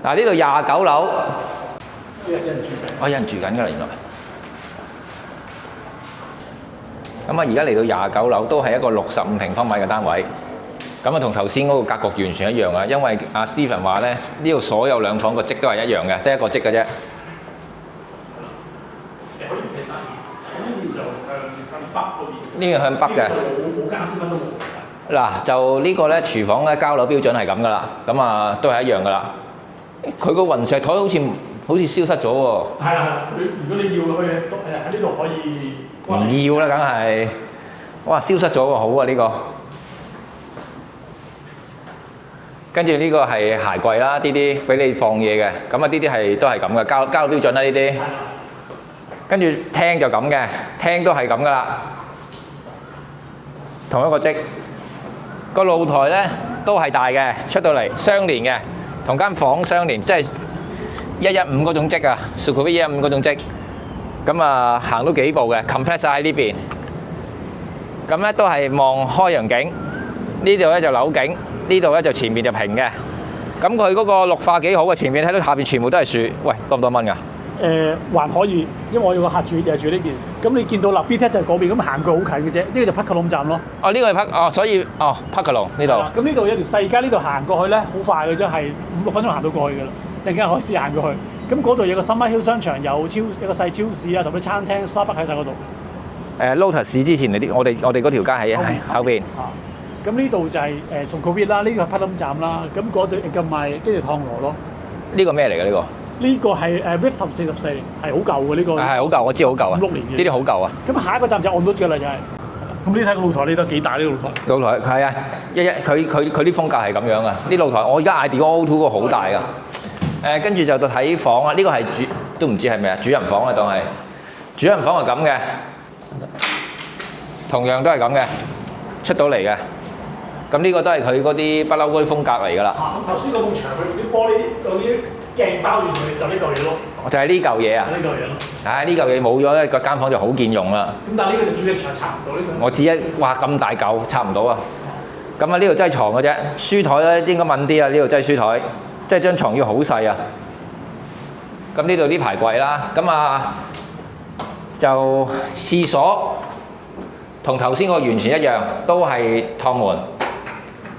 嗱，呢度29樓，有人住緊。有人住緊㗎啦，原來。咁啊，而家嚟到29樓都係一個65平方米嘅單位。咁啊，同頭先嗰個格局完全一樣啊，因為阿 Stephen 話咧，呢度所有兩房個積都係一樣嘅，得一個積嘅啫。可以唔使閂，呢邊就向北嗰邊。呢個向北嘅。冇家私乜都冇。嗱，就呢個咧廚房咧交樓標準係咁噶啦，咁啊都係一樣噶啦。佢個雲石台好似消失咗喎。係啊，如果你要去喺呢度可以。唔要啦，梗係。哇，消失咗喎，好啊呢個。跟住呢個係鞋櫃啦，呢啲俾你放嘢嘅。咁啊，呢啲都係咁嘅，交標準啦呢啲。跟住廳就咁嘅，廳都係咁噶啦，同一個積。個露台咧都係大嘅，出到嚟相連嘅，同間房相連，即係115嗰種積啊 ，Sukhumvit 115嗰種積。咁啊，行到幾步嘅 ，compressor 喺呢邊。咁咧都係望開陽景，呢度咧就樓景，呢度咧就前面就平嘅。咁佢嗰個綠化幾好嘅，前面睇到下邊全部都係樹。喂，多唔多蚊㗎？還可以，因為我有個客住又住呢邊，咁你見到立 B 梯就係嗰邊，咁行過好近嘅啫，呢個就匹克隆站咯。哦，呢個係所以匹克隆呢度。咁呢度有條細街，呢度行過去咧好快嘅啫，係5-6分鐘行到過去㗎啦。陣間可以試行過去。咁嗰度有個 Summer Hill 商場，有個細超市啊，同啲餐廳、Starbucks 喺晒嗰度。Lotus 之前我哋嗰條街喺後邊。咁呢度就係Sukhumvit啦，呢個係匹克隆站啦。咁嗰度咁埋跟住湯羅咯。呢個咩嚟㗎？呢個？呢個係Rifton 44，係好舊嘅呢個。係好舊，我知好舊啊。5-6年嘅。呢啲好舊啊。咁下一個站就 On Road 㗎啦，就係。咁你睇個露台，呢度幾大呢個露台？露台係啊，佢啲風格係咁樣啊。呢露台我而家嗌電個 O2 個好大㗎。跟住就到睇房啊，呢個係都唔知係咩啊，主人房啊當係。主人房係咁嘅，同樣都係咁嘅，出到嚟嘅。咁呢個都係佢嗰啲不嬲嗰啲風格嚟㗎啦。咁頭先嗰埲牆佢啲玻璃嗰啲鏡包住佢，就呢嚿嘢咯。就係呢嚿嘢啊！呢嚿嘢咯。呢嚿嘢冇咗咧，個間房就好見用啦。咁但係呢個就主力牆插唔到呢個。我知哇咁大嚿插唔到啊！咁啊呢度擠床嘅啫，書台咧應該問啲啊，呢度擠書台，即係張床要好細啊。咁呢度啲排櫃啦，咁啊就廁所同頭先個完全一樣，都係趟門。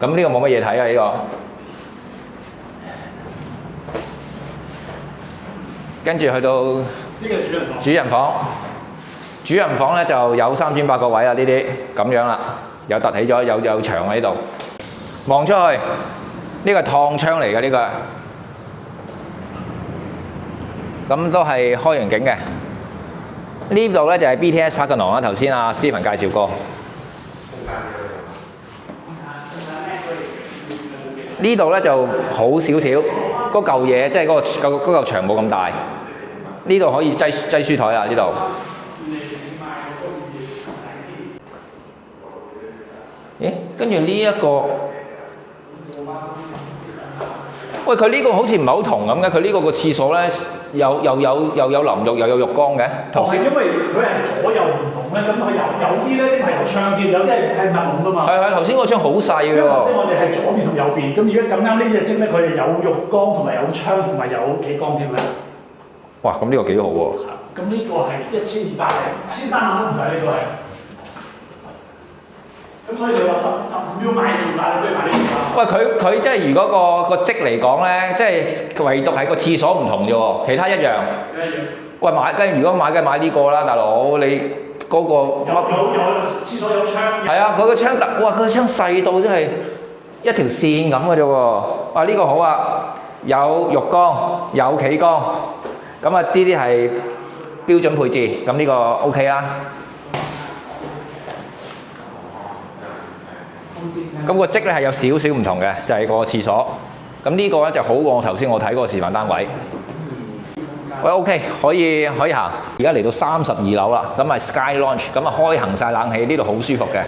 咁呢個冇乜嘢睇啊呢個。跟住去到主人房，主人房咧就有3轉8個位啊，呢啲咁樣啦，有凸起咗，有牆喺度。望出去，呢個係趟窗嚟嘅呢個。咁都係開陽景嘅。呢度咧就係 BTS Parthenon啦，頭先阿 Stephen 介紹過。呢度咧就好少少，嗰嚿嘢即係嗰嚿牆冇咁大。呢度可以擠書台啊！呢度。咦？跟住呢一個。喂，佢呢個好似唔係好同咁嘅，佢呢個個廁所咧又有淋浴又有浴缸嘅。係因為佢係左右唔同咧，咁佢有啲咧係有窗嘅，有啲係密籠㗎嘛。係，頭先個窗好細㗎喎。頭先我哋係左邊同右邊，咁而家咁啱呢隻積咧，佢係有浴缸同埋有窗同埋有企缸添嘅。哇！咁呢個幾好喎。咁呢個係1200零1300都唔使呢個係。咁所以你話15秒買住啦，你不如買呢個啦。喂，佢即係如果個積嚟講咧，即係唯獨係個廁所唔同啫喎，其他一樣。喂，如果買梗係買呢個啦，大佬你嗰個有廁所有窗。係啊，佢個窗佢個窗細到真係一條線咁嘅啫喎。哇，呢個好啊，有浴缸，有企缸，咁啊呢啲係標準配置，咁呢個 OK 啦。咁個積咧係有少少唔同嘅，就係個廁所。咁呢個咧就好過我頭先我睇嗰個示範單位。喂 ，OK， 可以行。而家嚟到32樓啦，咁啊 Sky Lounge，咁啊開行晒冷氣，呢度好舒服嘅。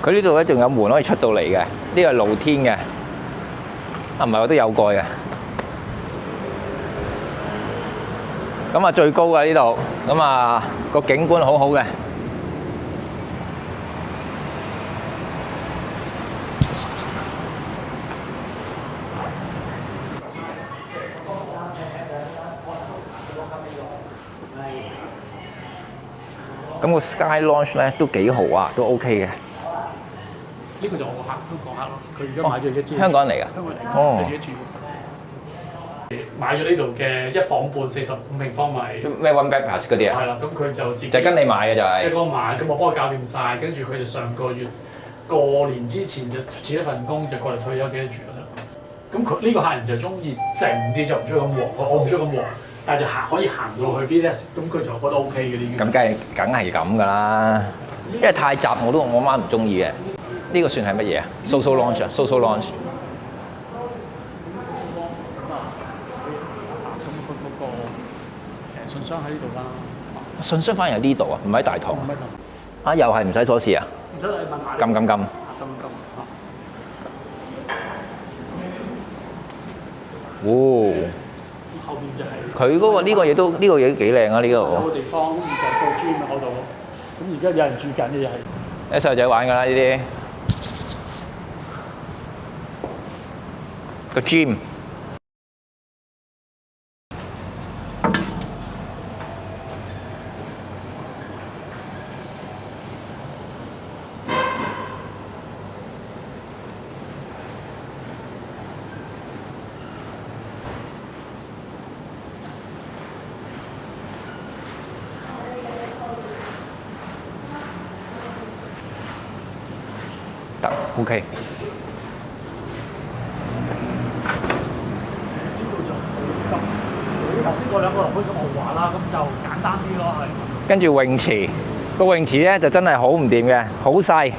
佢呢度咧仲有門可以出到嚟嘅，呢個係露天嘅。啊唔係，我都有蓋嘅。咁啊最高嘅呢度，咁啊個景觀好好嘅。咁個 Sky Lounge 咧都幾豪啊，都 OK 嘅。呢個就我客香港客咯，佢而家買咗一支。香港人嚟㗎。香港嚟㗎。哦。自己住。買咗呢度嘅1房半45平方米。咩 One Bed Plus 嗰啲啊？係啦，咁佢就自己。就跟你買嘅就係。即係嗰個買，咁我幫佢搞掂晒，跟住佢哋上個月過年之前就辭一份工，就過嚟退休自己住啦。咁佢呢個客人就中意靜啲，就唔中意咁旺。我唔中意咁旺。但係就可以行到去 BTS，咁佢就覺得 OK 嘅呢啲。咁梗係咁㗎啦，因為太雜我媽唔中意嘅。呢個算係乜嘢啊 ？Social Lounge 啊 ，Social Lounge。咁佢嗰個信箱喺呢度啦。信箱反而喺呢度啊，唔喺大堂。唔喺大堂。啊，又係唔使鎖匙啊？唔使，問下。撳。哦。後邊就係佢嗰個呢個嘢都幾靚啊！呢個有個地方就個 gym 喺嗰度，咁而家有人住緊嘅又係啲細路仔玩㗎啦呢啲個 gym。得 OK。呢度就咁，頭先嗰兩個樓盤咁豪華啦，咁就簡單啲咯，係。跟住泳池，個泳池咧就真係好唔掂嘅，好細。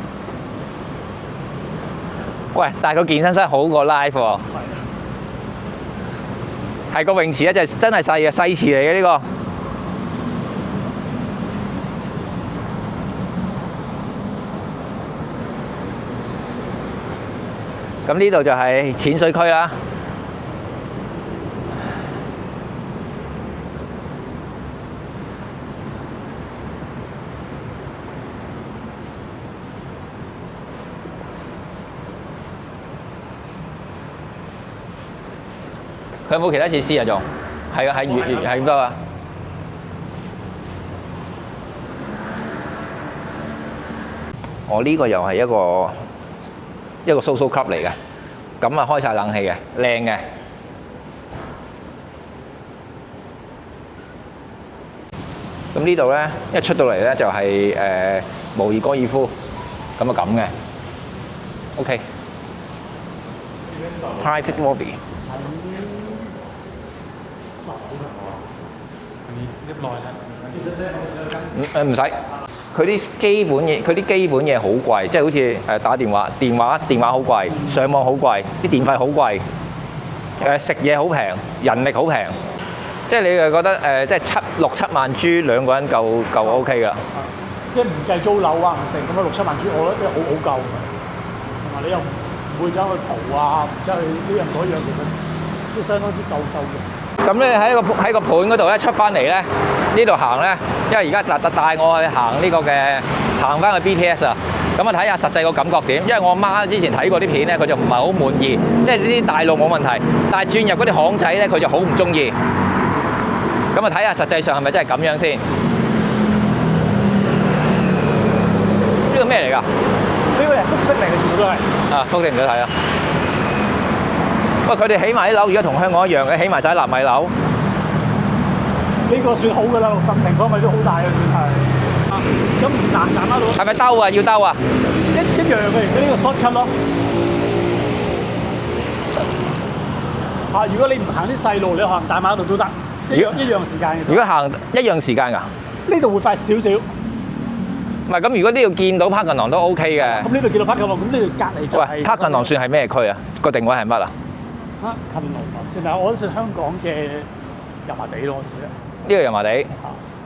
喂，但係個健身室好過 Live 喎。係個泳池咧就真係細嘅，細池嚟嘅呢個。咁呢度就係淺水區啦。佢有冇其他設施啊？仲係啊，係咁多啊。我呢個又係一個 social club 嚟嘅，咁啊開晒冷氣嘅，靚嘅。咁呢度咧，一出到嚟咧就係模擬高爾夫，咁啊咁嘅。OK。Private lobby。唔使。佢啲基本嘢好貴，即係好似打電話好貴，上網好貴，啲電費好貴，食嘢好平，人力好平，即係你就覺得即係6、7萬銖兩個人夠 OK 㗎。即係唔計租樓啊，唔成咁樣6、7萬銖，我覺得好夠。同埋你又唔會走去蒲啊，唔走去呢樣嗰樣，其實都相當之夠用。咁咧喺個盤嗰度咧出翻嚟咧，呢度行咧，因為而家帶我去行呢個嘅行翻去 BTS 啊，咁啊睇下實際個感覺點。因為我媽之前睇過啲片咧，佢就唔係好滿意，即係呢啲大路冇問題，但係轉入嗰啲巷仔咧，佢就好唔中意。咁啊睇下實際上係咪真係咁樣先？呢個咩嚟㗎？呢個係複式嚟嘅，全部都係。啊，複式唔使睇啊！喂，佢哋起埋啲樓而家同香港一樣嘅，起埋晒納米樓。呢個算好㗎啦，60平方米都好大嘅算係。咁南嗰度係咪兜啊？要兜啊？一樣嘅，而且呢個 short cut 咯。如果你唔行啲細路，你行大馬路都得，一樣時間嘅。如果行一樣時間㗎？呢度會快少少。唔係咁，如果呢度見到 Park 銀廊都 OK 嘅。咁呢度見到 Park 銀廊，咁呢度隔離就係。喂 ，Park 銀廊算係咩區啊？個定位係乜啊？近龍算係，我覺得算香港嘅油麻地咯，我知啦。呢個油麻地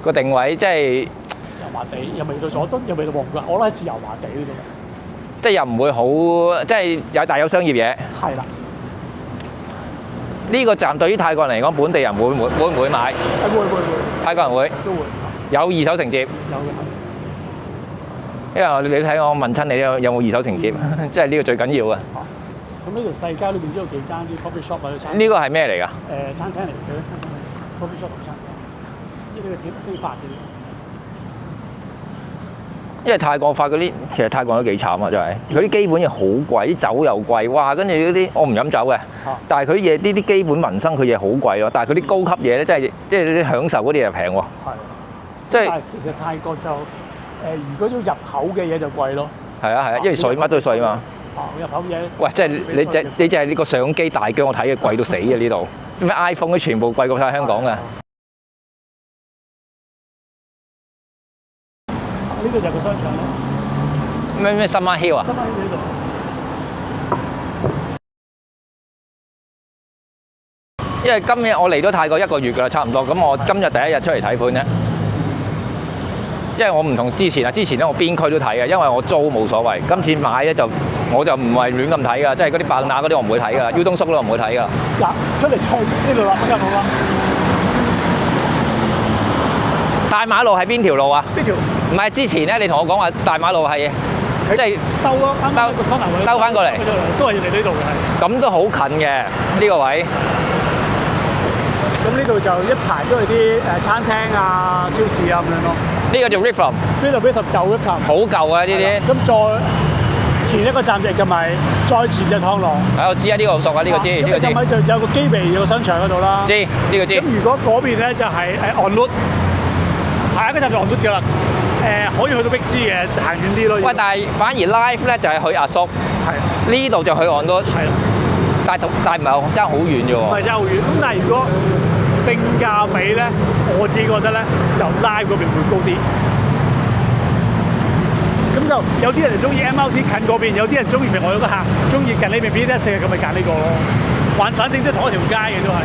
個定位即係油麻地，又未到佐敦，又未到旺角，我覺得係似油麻地呢度。即係又唔會好，即係有商業嘢。係啦。呢個站對於泰國人嚟講，本地人會唔會買？會。泰國人會。都會。有二手承接。有嘅。因為你睇我問親你有冇二手承接，即係呢個最緊要嘅。咁呢條細街裏邊都有幾間啲 coffee shop 或者餐廳。呢個係咩嚟㗎？餐廳嚟嘅，coffee shop 同餐廳。呢個非法嘅。因為泰國發嗰啲，其實泰國都幾慘啊！真係，佢啲基本嘢好貴，啲酒又貴，哇！跟住嗰啲我唔飲酒嘅，但係佢嘢呢啲基本民生佢嘢好貴咯。但係佢啲高級嘢咧，即係啲享受嗰啲又平喎。係。即係。但係其實泰國就如果要入口嘅嘢就貴咯。係啊，因為稅乜都稅嘛。入口嘢。喂，即係你就係呢個相機大機，我睇嘅貴到死嘅呢度。咩 iPhone 都全部貴過晒香港嘅。呢度就係個商場咯。咩 Summer Hill 啊？ Summer Hill 呢度。因為今日我嚟咗泰國1個月㗎啦，差唔多。咁我今日第一日出嚟睇盤啫。因為我唔同之前啊，之前咧我邊區都睇嘅，因為我租冇所謂。今次買咧我就唔係亂咁睇㗎，即係嗰啲白拿嗰啲我唔會睇㗎，腰東叔都唔會睇㗎。嗱，出嚟就係呢度啦，咁就好啦。大馬路係邊條路啊？邊條？唔係之前咧，你同我講話大馬路係即係兜咯，兜翻過嚟，都係嚟呢度嘅係。咁都好近嘅呢個位。咁呢度就一排都係啲餐廳啊、超市啊咁樣咯。呢個叫 Riffam。呢度 Riffam 舊 Riffam。好舊啊呢啲。咁再前一個站就咪再前就湯郎。係我知啊，呢個好熟啊，呢個知，呢個知。咁咪就有個基地有個商場嗰度啦。知，呢個知。咁如果嗰邊咧就係On Road。下一個站就 On Road 㗎啦，可以去到碧斯嘅，行遠啲咯。喂，但係反而 Live 咧就係去阿叔，係呢度就去 On Road，係啦。但係唔係爭好遠啫喎。唔係爭好遠，咁但係如果性價比咧，我自己覺得咧就 Live 嗰邊會高啲。咁就有啲人就中意 MRT 近嗰邊，有啲人中意譬如我有個客中意近呢邊 BTS 嘅，咁咪揀呢個咯。反正都係同一條街嘅都係。